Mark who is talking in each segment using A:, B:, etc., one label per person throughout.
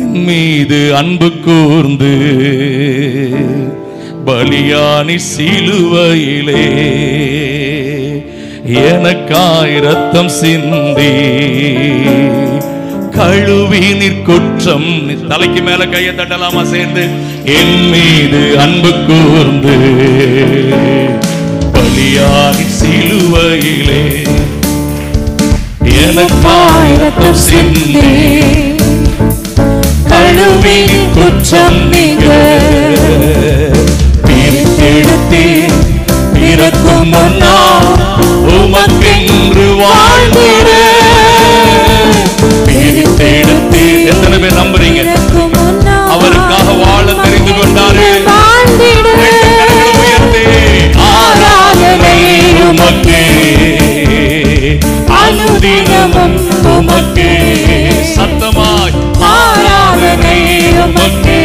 A: என் மீது அன்பு கூர்ந்து பலியானி சிலுவையிலே எனக்காய் இரத்தம் சிந்தி கழுவி நீர் குற்றம். தலைக்கு மேல கையை தட்டலாமா சேர்ந்து? என் மீது அன்பு கூர்ந்து பலியானி சிலுவையிலே எனக்காய் இரத்தம் சிந்தி கழுவி நீர் குற்றம் நீங்க பிரித்தெடுத்தே பிறக்கும் முன்னா உமக்கென்று வாழ்ந்திட பிரித்தெடுத்தே. எத்தனை பேர் நம்புறீங்க? அவருக்காக வாழ தெரிந்து கொண்டாரு. ஆராதனை உமக்கே, அனுதினமும் உமக்கே, சத்தமாய் ஆராதனை உமக்கே,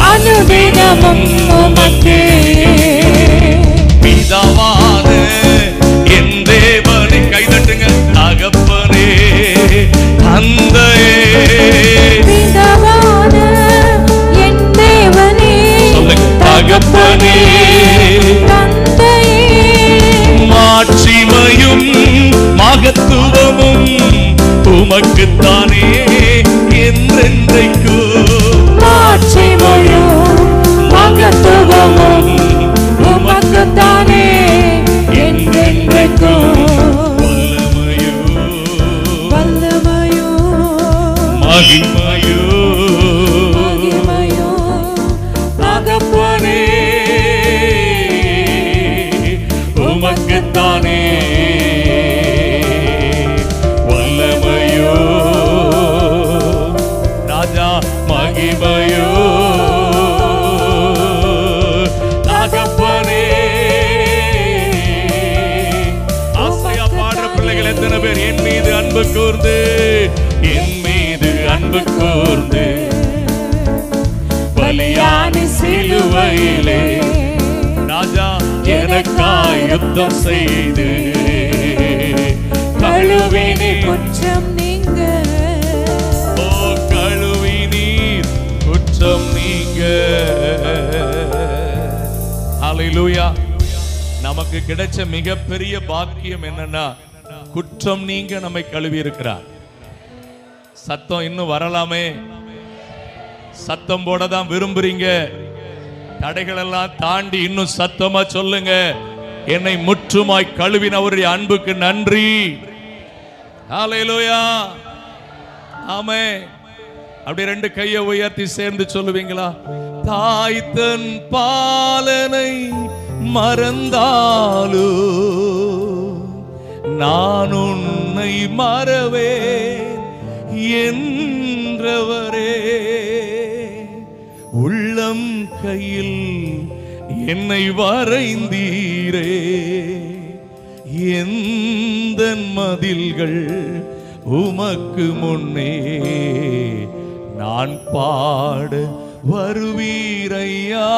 A: அனுதினமும் உமக்கே. பிதாவான என் தேவனை கைதட்டுங்க. தகப்பனே தந்தையே,
B: பிதாவான என் தேவனே
A: சொல்லுங்க. தகப்பனே
B: தந்தையே,
A: மாட்சிமையும் மகத்துவமும் உமக்குத்தானே என்றென்றைக்கு.
B: மாட்சிமையும் மகத்துவமும் உமக்குத்தானே என்றென்றைக்கு.
A: வல்லமையோ
B: வல்லமையோ
A: மகிமையோ
B: மகிமையோ
A: தகப்பனே உமக்குத்தானே. வல்லமையோ ராஜா மகிமையோ தகப்பனே. ஆசையா பாடுற பிள்ளைகள் எத்தனை பேர்? என் மீது அன்பு கூர்ந்து, என் மீது அன்பு கூர்ந்து பலியானி சிலுவையிலே ராஜா எனக்காய் யுத்தம் செய்து
B: கழுவி நீர் குற்றம் நீங்க.
A: ஓ கழுவி நீர் குற்றம் நீங்க. ஹல்லேலூயா. நமக்கு கிடைச்ச மிகப்பெரிய பாக்கியம் என்னன்னா குற்றம் நீங்க நம்மை கழுவி இருக்கிறார். சத்தம் இன்னும் வரலாமே. சத்தம் போட தான் விரும்புறீங்க. தடைகள் எல்லாம் தாண்டி இன்னும் சத்தமா சொல்லுங்க, என்னை முற்றுமாய் கழுவின அவருடைய அன்புக்கு நன்றி. ஹல்லேலூயா. ஆமென். அப்படி ரெண்டு கையை உயர்த்தி சேர்ந்து சொல்லுவீங்களா? தாய் தன் பாலனை மறந்தாலோ நான் உன்னை மறவேன் என்றவரே. உள்ளம் கையில் என்னை வரைந்தீரே, எந்த மதில்கள் உமக்கு முன்னே நான் பாட வருவீரையா,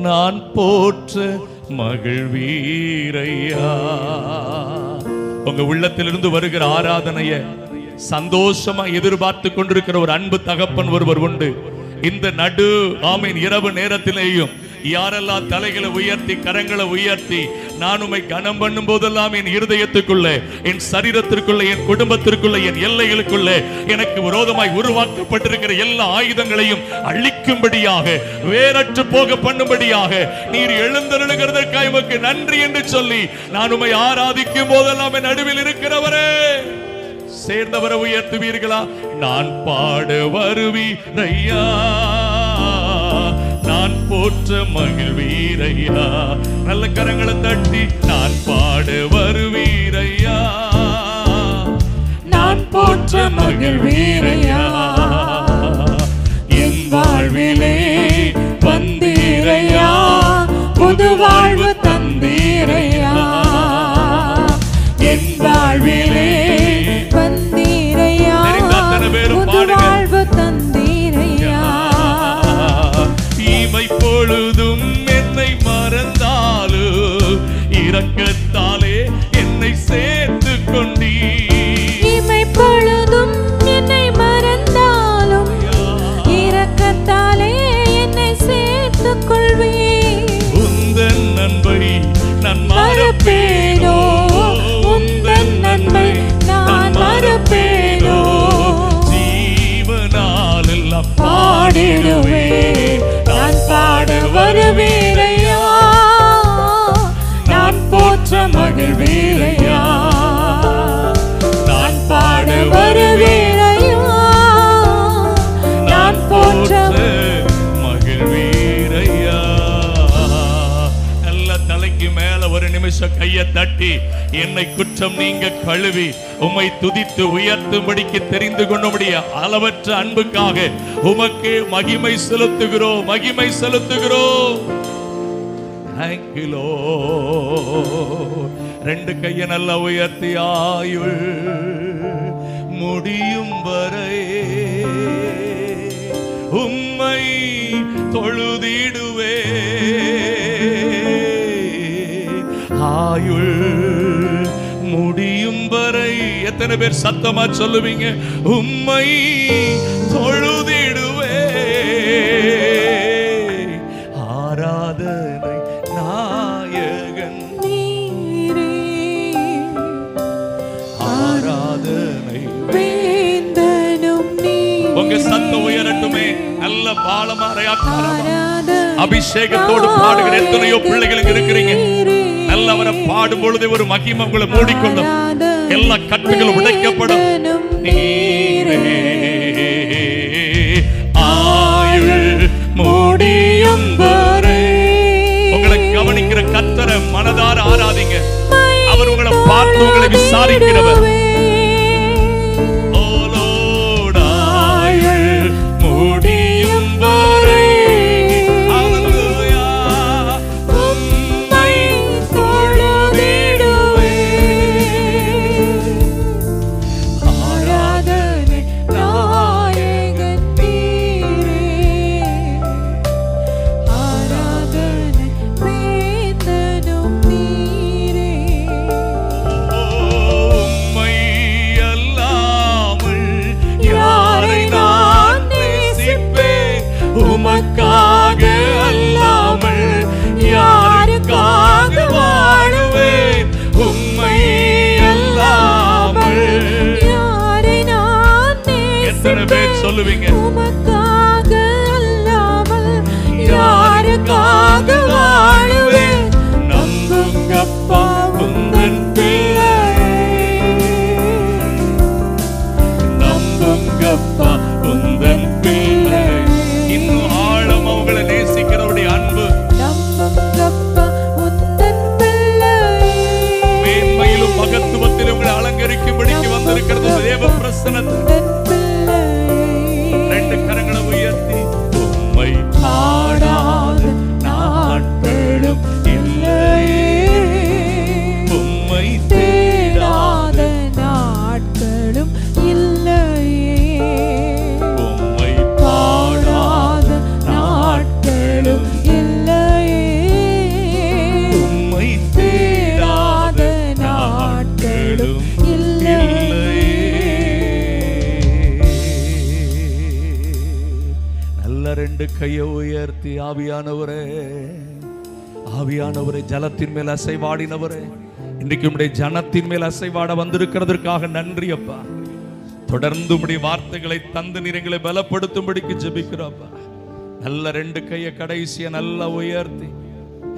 A: நான் போற்ற மகிழ்வீரையா. உங்க உள்ளத்திலிருந்து வருகிற ஆராதனைய சந்தோஷமா எதிர்பார்த்து கொண்டிருக்கிற ஒரு அன்பு தகப்பன் ஒருவர் உண்டு. இந்த நடு ஆமீன் இரவு நேரத்திலேயும் யாரெல்லாம் தலைகளை உயர்த்தி கரங்களை உயர்த்தி நான் உம்மை கனம் பண்ணும் போதெல்லாம் என் இருதயத்துக்குள்ளே, என் சரீரத்திற்குள்ள, என் குடும்பத்திற்குள்ள, என் எல்லைகளுக்குள்ள எனக்கு விரோதமாய் உருவாக்கப்பட்டிருக்கிற எல்லா ஆயுதங்களையும் அழிக்கும்படியாக, வேறற்று போக பண்ணும்படியாக நீர் எழுந்தருளுகிறதற்காக உமக்கு நன்றி என்று சொல்லி நான் உம்மை ஆராதிக்கும் போதெல்லாம் என் நடுவில் இருக்கிறவரே சேர்ந்தவரை உயர்த்துவீர்களா? நான் பாட வருவீரையா, நான் போற்ற மகிழ்வீரையா. நல்ல கரங்களை தட்டி நான் பாட வருவீரையா, நான் போற்ற மகிழ்வீரையா. என் வாழ்விலே வந்தீரையா, புது வாழ்வு தந்தீரையா. என் வாழ்விலே
B: வந்தீரையா, புது வாழ்வு தந்தீரையா.
A: இமை பொழுதும் என்னை மறந்தாலோ இரக்கத்தாலே என்னை சேர்த்து கொண்டீர்.
B: இமை பொழுதும்
A: என்னை குற்றம் நீங்க கழுவி உம்மை துதித்து உயர்த்தும்படிக்கு தெரிந்து கொண்டபடிய அளவற்ற அன்புக்காக உமக்கு மகிமை செலுத்துகிறோம், மகிமை செலுத்துகிறோம். Thank you Lord. ரெண்டு கையை நல்லா உயர்த்தி ஆயுள் முடியும் வரை உம்மை தொழுதிடுவே, ஆயுள் முடியும் வரை. எத்தனை பேர் சத்தமா சொல்லுவீங்க? உம்மை தொழுதிடுவே, ஆராதனை நாயகன்
B: நீரே,
A: ஆராதனை
B: வேந்தனும் நீரே.
A: உங்க சத்தம் உயரட்டுமே. நல்ல பாலமாரையாக்காரமா
B: ஆராதனை
A: அபிஷேகத்தோடு பாடுகிற எத்தனையோ பிள்ளைகளுக்கு இருக்கிறீங்க. நல்லவரை பாடும் பொழுது ஒரு மகிமை உங்களை மூடிக்கொள்ளும். எல்லா கட்டுகளும் உடைக்கப்படும். நீரே ஆயுள் முடியும் வரை. உங்களை கவனிக்கிற கர்த்தரை மனதார ஆராதிங்க. அவர் உங்களை பார்த்து உங்களை விசாரிக்கிறவர். ஓ Lord, ஆயுள் முடியும் வரை உம்மை தொழுதிடுவே,
B: ஆராதனை நாயகன் நீரே, ஆராதனை வேந்தனும் நீரே.
A: உம்மை அல்லாமல் யாரை நான் நேசிப்பேன்? உமக்காக அல்லாமல் யாருக்காக வாழுவேன்? உம்மை அல்லாமல்
B: யாரை நான்
A: எத்தனை பேர் சொல்லுவீங்க?
B: உமக்காக அல்லாமல் யாருக்காக வாழுவேன்?
A: நம்புங்கப்பா உந்தன் பிள்ளை, நம்புங்கப்பா உந்தன் பிள்ளை. இன்னும் ஆழமா உங்களை நேசிக்கிறவருடைய அன்பு
B: நம்புங்கப்பா உந்தன் பிள்ளை,
A: மேன்மையிலும் மகத்துவத்திலும் உங்களை அலங்கரிக்கும்படிக்கு வந்திருக்கிறது தேவ பிரசன்னத்தை.
B: உந்தன் பிள்ளை.
A: ரெண்டு கரங்களை உயர்த்தி உம்மை பாடாத நாட்களும் இல்லையே, உம்மை
B: தேடாத நாட்களும் இல்லையே,
A: உம்மை பாடாத
B: நாட்களும் இல்லையே,
A: உம்மை தேடாத நாட்களும் இல்லையே. நல்ல ரெண்டு கையை உயர்த்தி ஆவியானவரே, ஆவியானவரே, ஜலத்தின் மேல் அசைவாடினவரே, இன்றைக்கு உம்முடைய ஜனத்தின் மேல் அசைவாட வந்திருக்கிறதற்காக நன்றி அப்பா. தொடர்ந்து உம்முடைய வார்த்தைகளை தந்து நீரங்களை பலப்படுத்தும்படிக்கு ஜெபிக்கிறோம்ப்பா. நல்ல ரெண்டு கையை கடைசியா நல்லா உயர்த்தி,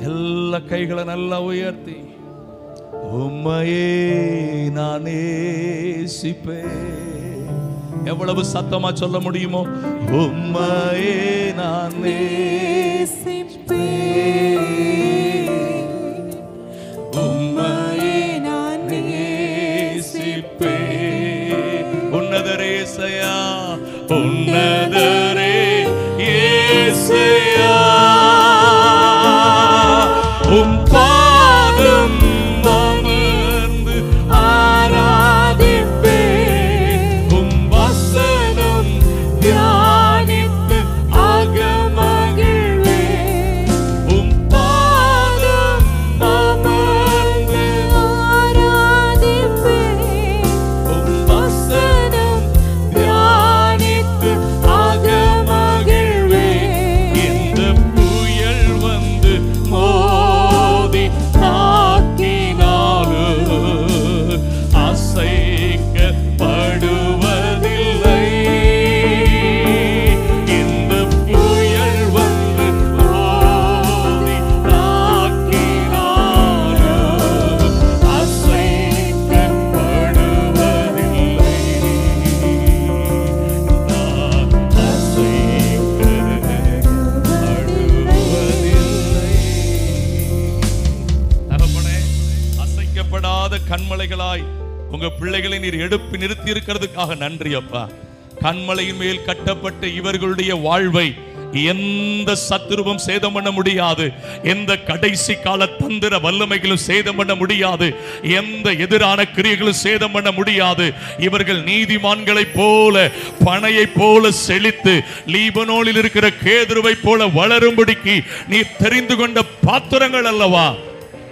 A: எல்லா கைகளை நல்லா உயர்த்தி, உம்மையே நான் நேசிப்பேன். எவ்வளவு சத்தமா சொல்ல முடியுமோ? உம்மையே நான் நேசிப்பேன், உம்மையே நான் நேசிப்பேன். உன்னதரே ஏசையா, உன்னதரே ஏசையா, உம் பாதம் அமர்ந்து ஆராதிப்பேன், உம் வசனம் தியானித்து அகமகிழ்வேன், உம் உங்க பிள்ளைகளை நீர் எடுப்பி நிறுத்தி இருக்கிறதுக்காக நன்றி அப்பா. கண்மலையின் மேல் கட்டப்பட்ட இவர்களுடைய வாழ்வை எந்த சத்துருவும் சேதம் பண்ண முடியாது. எந்த கடைசி கால தந்திர வல்லமைகளும் சேதம் பண்ண முடியாது. எந்த எதிரான கிரியைகளும் சேதம் பண்ண முடியாது. இவர்கள் நீதிமான்களை போல, பனையை போல செழித்து, லீபனோனில் இருக்கிற கேதுருவை போல வளரும்படிக்கு நீ தெரிந்து கொண்ட பாத்திரங்கள் அல்லவா.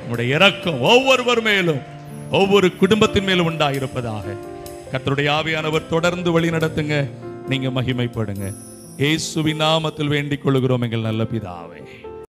A: உம்முடைய இரக்கம் ஒவ்வொருவர் மேலும், ஒவ்வொரு குடும்பத்தின் மேலும் உண்டாயிருப்பதாக. கர்த்தருடைய ஆவியானவர் தொடர்ந்து வழி நடத்துங்க. நீங்க மகிமைப்படுங்க. இயேசுவின் நாமத்தில் வேண்டிக் கொள்கிறோம் எங்கள் நல்ல பிதாவே.